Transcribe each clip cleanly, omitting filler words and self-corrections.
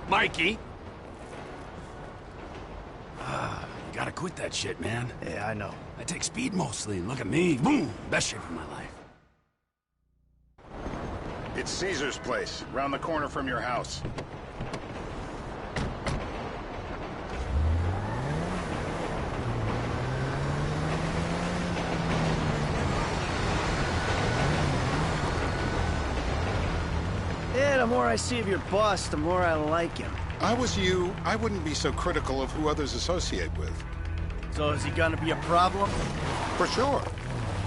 Mikey! Gotta quit that shit, man. Yeah, I know. I take speed mostly, and look at me. Boom! Best shape of my life. It's Caesar's place, round the corner from your house. Yeah, the more I see of your boss, the more I like him. I was you, I wouldn't be so critical of who others associate with. So is he gonna be a problem? For sure.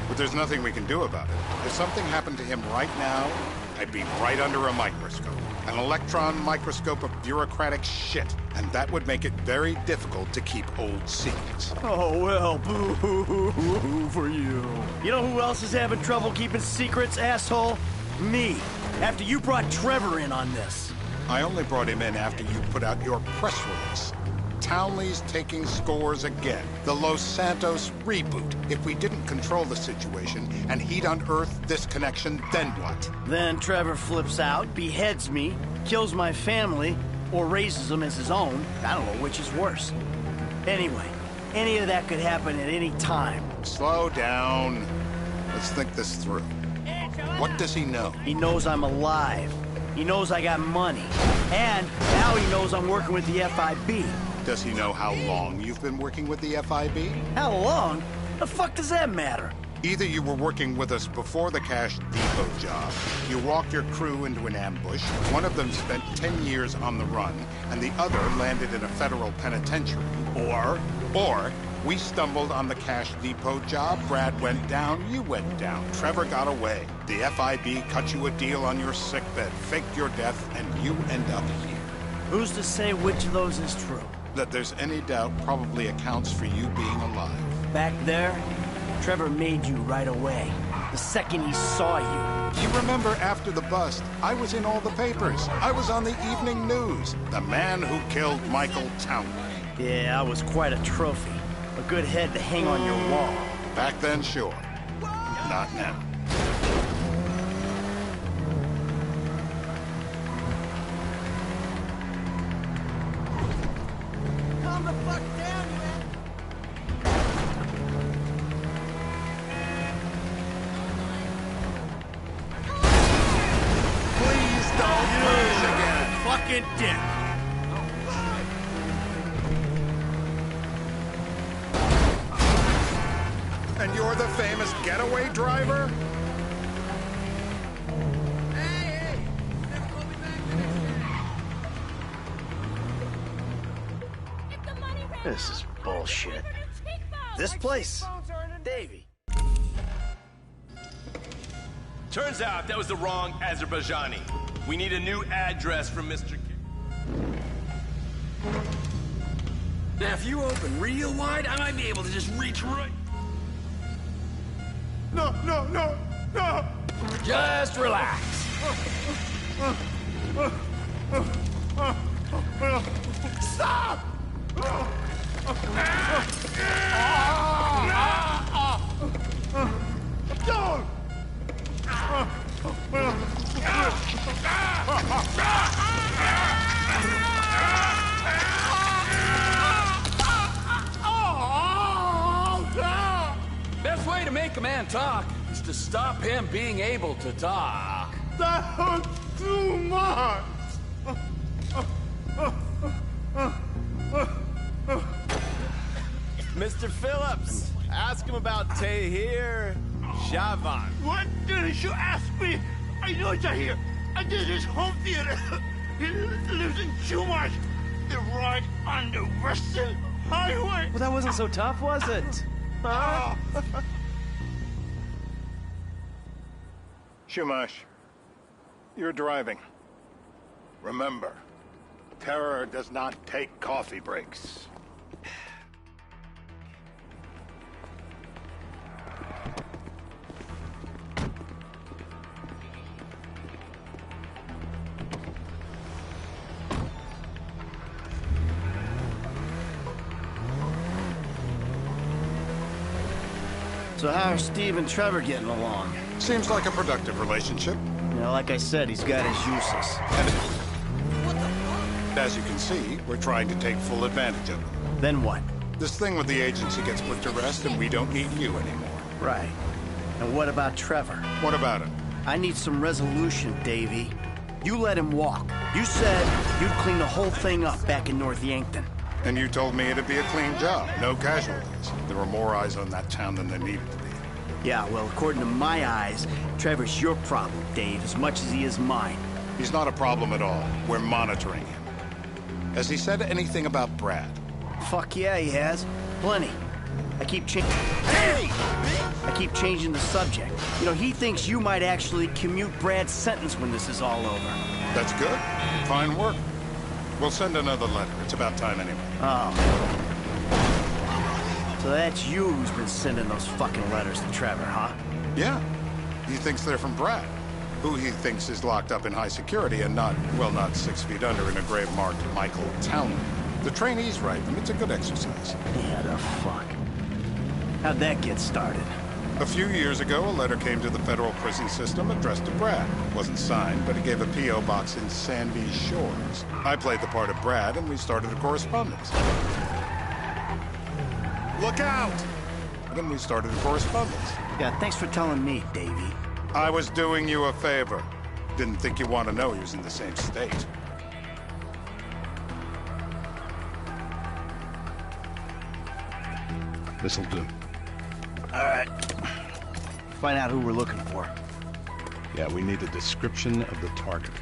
But there's nothing we can do about it. If something happened to him right now, I'd be right under a microscope. An electron microscope of bureaucratic shit. And that would make it very difficult to keep old secrets. Oh, well, boo-hoo-hoo for you. You know who else is having trouble keeping secrets, asshole? Me. After you brought Trevor in on this. I only brought him in after you put out your press release. Townley's taking scores again. The Los Santos reboot. If we didn't control the situation and he'd unearthed this connection, then what? Then Trevor flips out, beheads me, kills my family, or raises them as his own. I don't know which is worse. Anyway, any of that could happen at any time. Slow down. Let's think this through. What does he know? He knows I'm alive. He knows I got money. And now he knows I'm working with the FIB. Does he know how long you've been working with the FIB? How long? The fuck does that matter? Either you were working with us before the Cash Depot job, you walked your crew into an ambush, one of them spent 10 years on the run, and the other landed in a federal penitentiary. Or we stumbled on the Cash Depot job, Brad went down, you went down, Trevor got away. The FIB cut you a deal on your sickbed, faked your death, and you end up here. Who's to say which of those is true? That there's any doubt probably accounts for you being alive. Back there, Trevor made you right away. The second he saw you. You remember after the bust, I was in all the papers. I was on the evening news. The man who killed Michael Townley. Yeah, I was quite a trophy. A good head to hang on your wall. Back then, sure. Not now. Calm the fuck down, man. Please don't crash again. Fucking dick. And you're the famous getaway driver? This is bullshit. This place, Davey. Turns out that was the wrong Azerbaijani. We need a new address from Mr. Now, if you open real wide, I might be able to just reach right... No, no, no, no! Just relax. Stop! Don't! Best way to make a man talk is to stop him being able to talk. That was too much! Mr. Phillips, ask him about Tahir Javan. What didn't you ask me? I know Tahir. I did his home theater. He lives in Chumash. They're right on the Western Highway. Well, that wasn't so tough, was it? Huh? Shumash, you're driving. Remember, terror does not take coffee breaks. So how are Steve and Trevor getting along? Seems like a productive relationship. You know, like I said, he's got his uses. As you can see, we're trying to take full advantage of it. Then what? This thing with the agency gets put to rest and we don't need you anymore. Right. And what about Trevor? What about it? I need some resolution, Davey. You let him walk. You said you'd clean the whole thing up back in North Yankton. And you told me it'd be a clean job, no casualties. There were more eyes on that town than there needed to be. Yeah, well, according to my eyes, Trevor's your problem, Dave, as much as he is mine. He's not a problem at all. We're monitoring him. Has he said anything about Brad? Fuck yeah, he has. Plenty. I keep changing the subject. You know, he thinks you might actually commute Brad's sentence when this is all over. That's good. Fine work. We'll send another letter. It's about time anyway. Oh. So that's you who's been sending those fucking letters to Trevor, huh? Yeah. He thinks they're from Brad, who he thinks is locked up in high security and not 6 feet under in a grave marked Michael Townley. The trainees write them. It's a good exercise. Yeah, the fuck. How'd that get started? A few years ago, a letter came to the federal prison system addressed to Brad. It wasn't signed, but he gave a P.O. box in Sandy Shores. I played the part of Brad, and we started a correspondence. Look out! And then we started a correspondence. Yeah, thanks for telling me, Davey. I was doing you a favor. Didn't think you want to know he was in the same state. This'll do. All right. Find out who we're looking for. Yeah, we need a description of the target.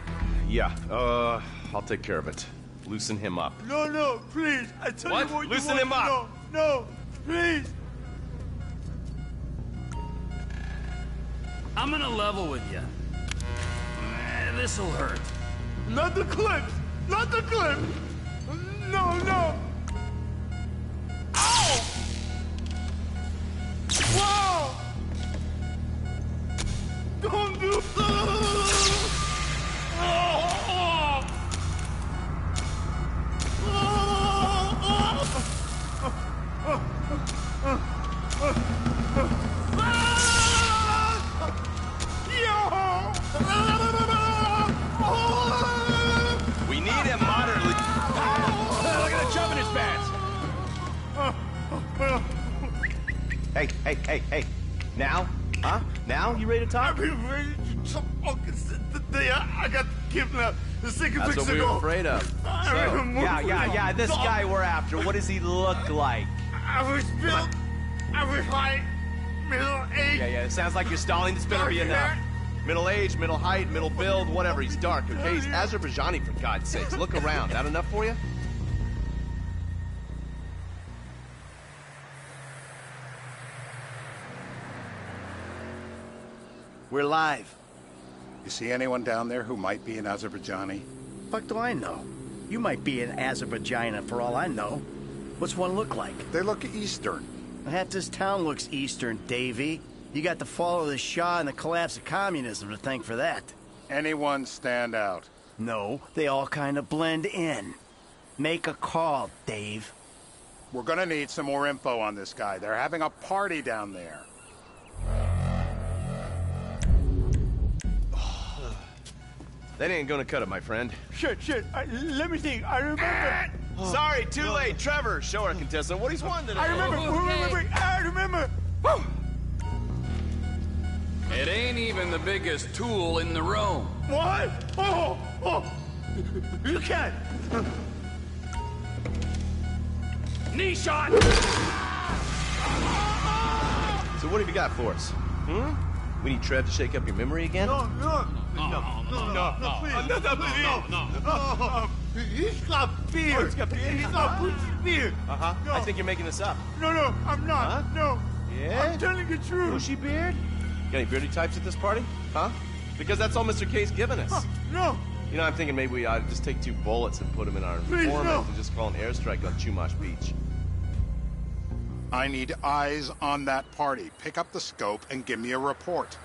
Yeah, I'll take care of it. Loosen him up. No, please. I tell What? you what Loosen you him want up. to know. No, please. I'm gonna level with you. This'll hurt. Not the clips. Not the clips. No. Ow! Whoa! Don't do We need him moderately. Look at the jump in his pants. Hey. Now? Huh? Now? You ready to talk? I've been ready to talk since the day I got kidnapped. The second That's weeks what we ago. were afraid of. Yeah. This guy we're after, what does he look like? I was built. I was high, middle age. Yeah, it sounds like you're stalling. This better be enough. Middle age, middle height, middle build, whatever. He's dark, okay? He's Azerbaijani, for God's sakes. Look around. That enough for you? We're live. You see anyone down there who might be an Azerbaijani? Fuck do I know? You might be an Azerbaijan for all I know. What's one look like? They look Eastern. Half this town looks Eastern, Davey. You got the fall of the Shah and the collapse of communism to thank for that. Anyone stand out? No, they all kind of blend in. Make a call, Dave. We're gonna need some more info on this guy. They're having a party down there. That ain't gonna cut it, my friend. Shit. Let me think. I remember. Sorry, too late. Trevor, show our contestant what he's won today. I remember. Woo! It ain't even the biggest tool in the room. What? Oh! You can't. Knee shot! So what have you got for us? We need Trev to shake up your memory again? No, he's got beard. Oh, he's got beard. He's got British beard. Uh-huh. No. I think you're making this up. No, I'm not. Huh? No. Yeah? I'm telling the truth. Bushy beard? Got any beardy types at this party? Huh? Because that's all Mr. K's given us. No. You know, I'm thinking maybe we ought to just take 2 bullets and put them in our Please, informant no. and just call an airstrike on Chumash Beach. I need eyes on that party. Pick up the scope and give me a report.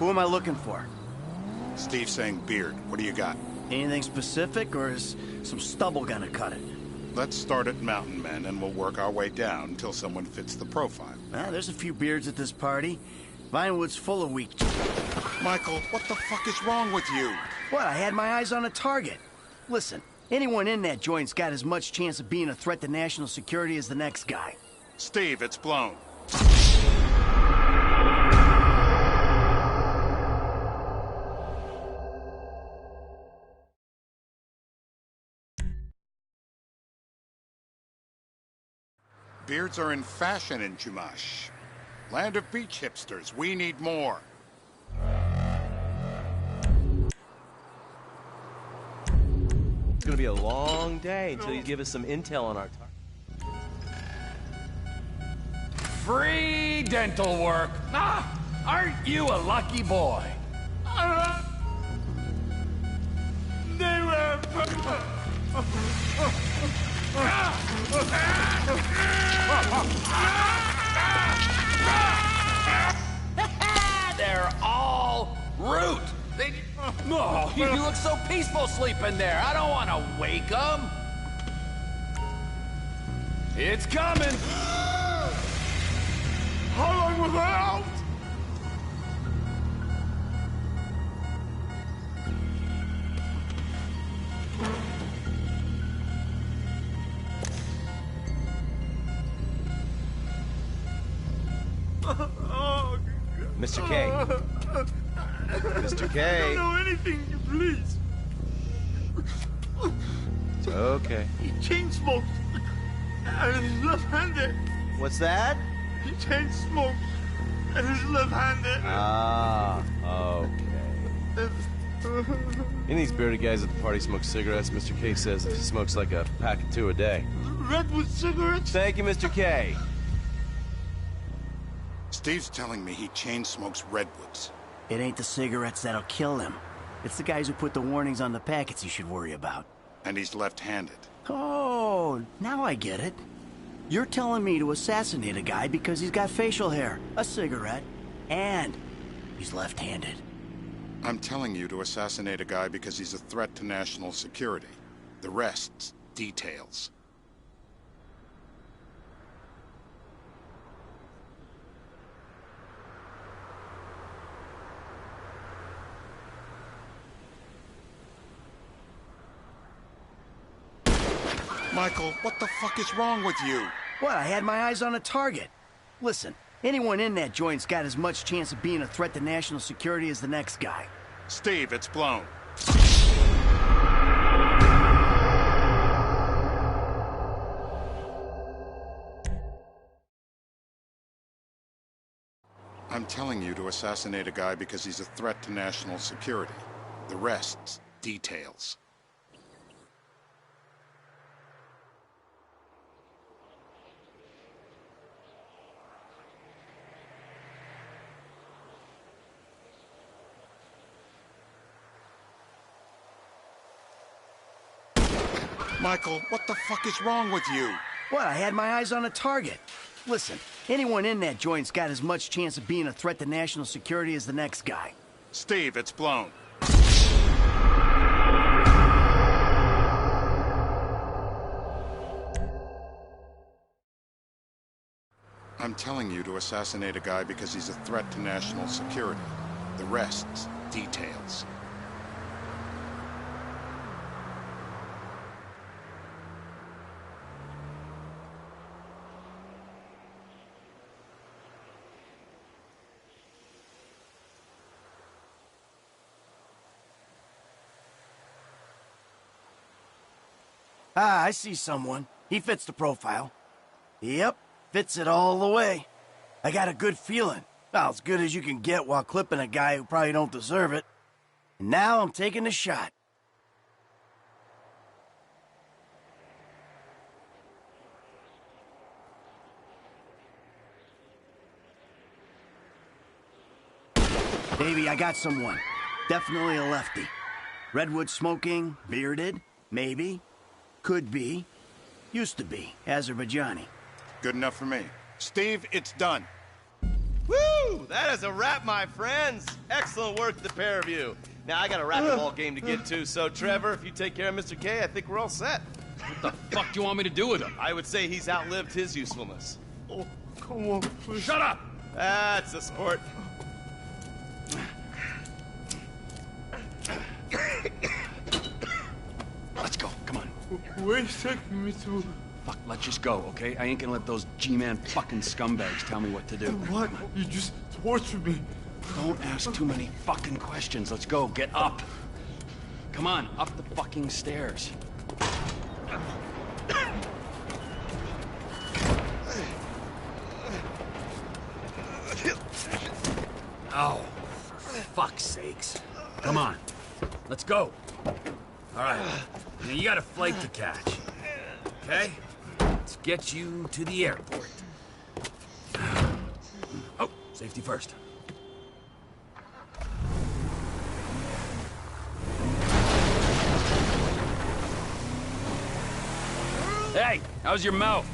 Who am I looking for? Steve's saying beard. What do you got? Anything specific, or is some stubble gonna cut it? Let's start at Mountain Men, and we'll work our way down until someone fits the profile. There's a few beards at this party. Vinewood's full of weak... Michael, what the fuck is wrong with you? What? I had my eyes on a target. Listen, anyone in that joint's got as much chance of being a threat to national security as the next guy. Steve, it's blown. Beards are in fashion in Chumash. Land of beach hipsters. We need more. It's gonna be a long day until you give us some intel on our target. Free dental work. Ah, aren't you a lucky boy? They were... They're all root. No, you look so peaceful sleeping there. I don't want to wake them. It's coming. How long was I out? Mr. K. Mr. I K. don't know anything, please. It's okay. He chain smokes. And he's left-handed. What's that? He chain smokes. And he's left-handed. Ah, okay. Any of these bearded guys at the party smoke cigarettes. Mr. K says he smokes like a pack of 2 a day. Redwood cigarettes? Thank you, Mr. K. Steve's telling me he chain smokes redwoods. It ain't the cigarettes that'll kill him. It's the guys who put the warnings on the packets you should worry about. And he's left-handed. Oh, now I get it. You're telling me to assassinate a guy because he's got facial hair, a cigarette, and he's left-handed. I'm telling you to assassinate a guy because he's a threat to national security. The rest's details. Michael, what the fuck is wrong with you? What? I had my eyes on a target. Listen, anyone in that joint's got as much chance of being a threat to national security as the next guy. Steve, it's blown. I'm telling you to assassinate a guy because he's a threat to national security. The rest's details. Michael, what the fuck is wrong with you? What? I had my eyes on a target. Listen, anyone in that joint's got as much chance of being a threat to national security as the next guy. Steve, it's blown. I'm telling you to assassinate a guy because he's a threat to national security. The rest's details. Ah, I see someone. He fits the profile. Yep, fits it all the way. I got a good feeling. Well, as good as you can get while clipping a guy who probably don't deserve it. And now I'm taking the shot. Baby, I got someone. Definitely a lefty. Redwood smoking, bearded, maybe. Could be. Used to be. Azerbaijani. Good enough for me. Steve, it's done. Woo! That is a wrap, my friends. Excellent work, the pair of you. Now, I got a racquetball game to get to, so Trevor, if you take care of Mr. K, I think we're all set. What the fuck do you want me to do with him? I would say he's outlived his usefulness. Oh, come on, please. Shut up! That's a sport. Let's go, come on. Where you taking me to? Fuck, let's just go, okay? I ain't gonna let those G-Man fucking scumbags tell me what to do. What? You just tortured me. Don't ask too many fucking questions. Let's go, get up. Come on, up the fucking stairs. Oh, for fuck's sakes. Come on, let's go. All right, now you got a flight to catch, okay? Let's get you to the airport. Oh, safety first. Hey, how's your mouth?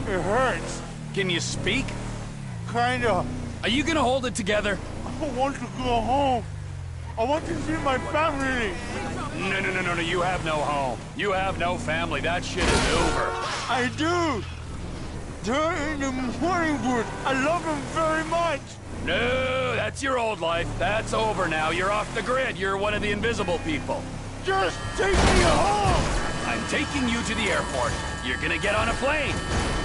It hurts. Can you speak? Kinda. Are you gonna hold it together? I want to go home. I want to see my family. No, you have no home. You have no family. That shit is over. I do. They're in the morning wood. I love them very much. No, that's your old life. That's over now. You're off the grid. You're one of the invisible people. Just take me home. I'm taking you to the airport. You're gonna get on a plane.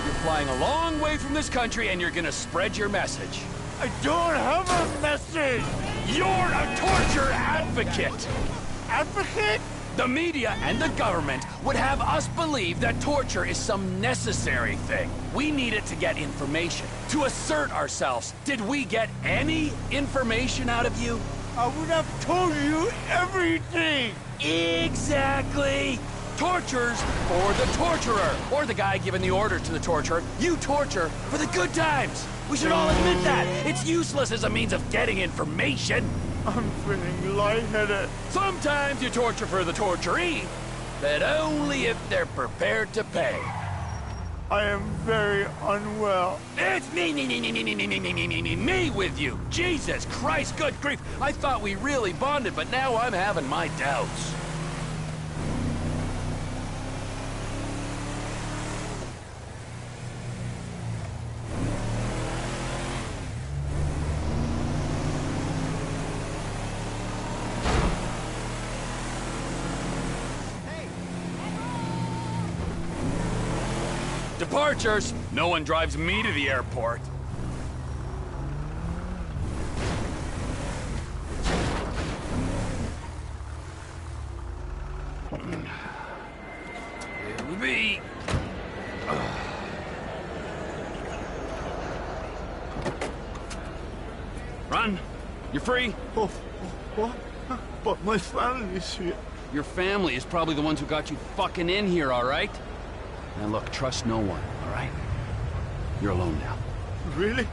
You're flying a long way from this country and you're gonna spread your message. I don't have a message. You're a torture advocate. Advocate? The media and the government would have us believe that torture is some necessary thing. We need it to get information, to assert ourselves. Did we get any information out of you? I would have told you everything. Exactly! Tortures for the torturer, or the guy giving the order to the torturer. You torture for the good times. We should all admit that. It's useless as a means of getting information. I'm feeling lightheaded. Sometimes you torture for the torturee, but only if they're prepared to pay. I am very unwell. It's me with you. Jesus Christ, good grief. I thought we really bonded, but now I'm having my doubts. Departures. No one drives me to the airport. It'll be... Run. You're free. Oh, what? But my family's here. Your family is probably the ones who got you fucking in here, all right? Now look, trust no one, all right? You're alone now. Really?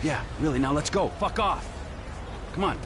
Yeah, really, now let's go. Fuck off. Come on.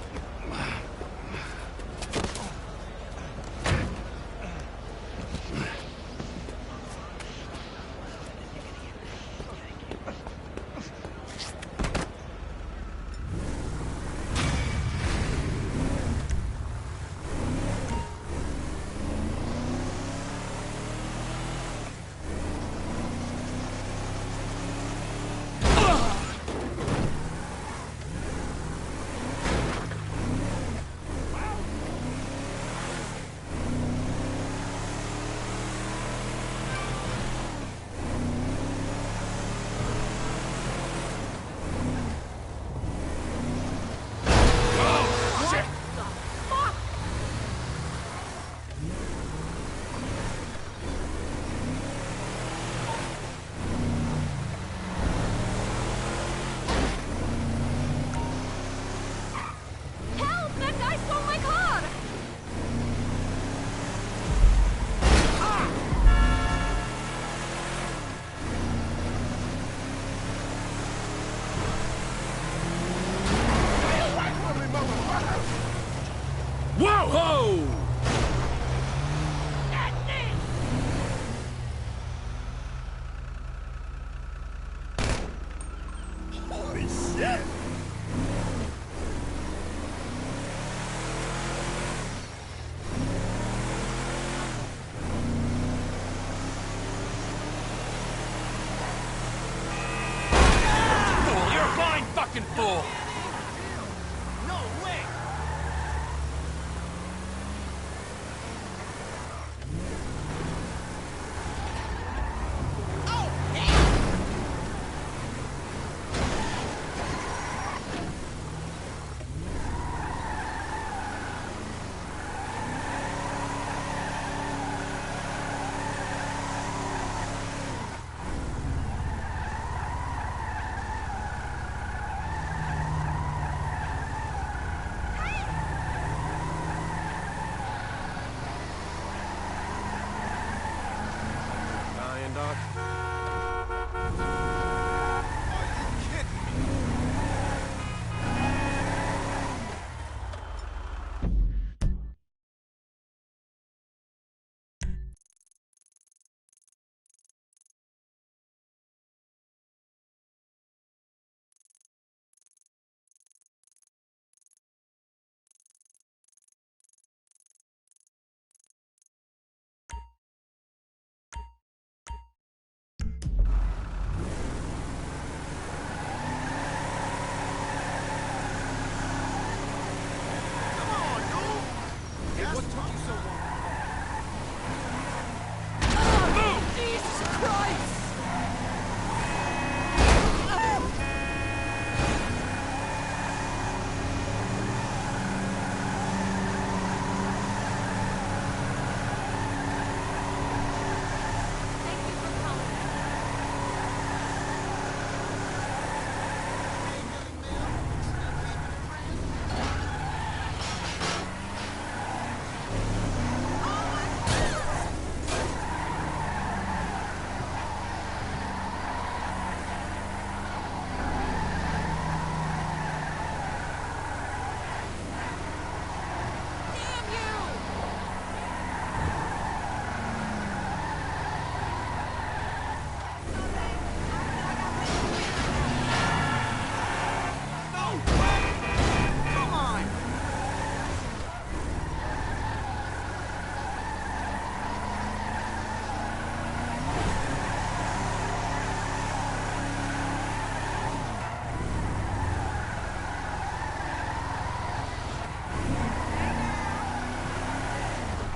Yo-ho! Holy shit! Fool, you're a blind fucking fool! No way! Dying, Doc.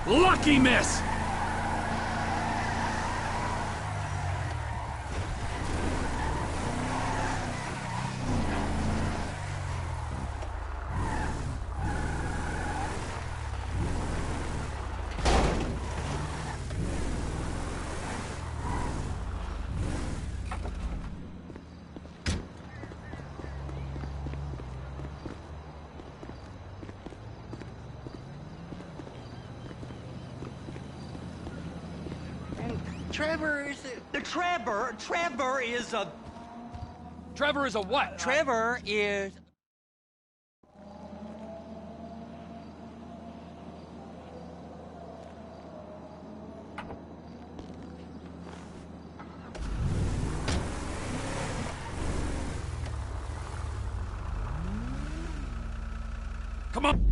Lucky miss! Trevor is Trevor is a... Trevor is a what? Trevor is... Come on!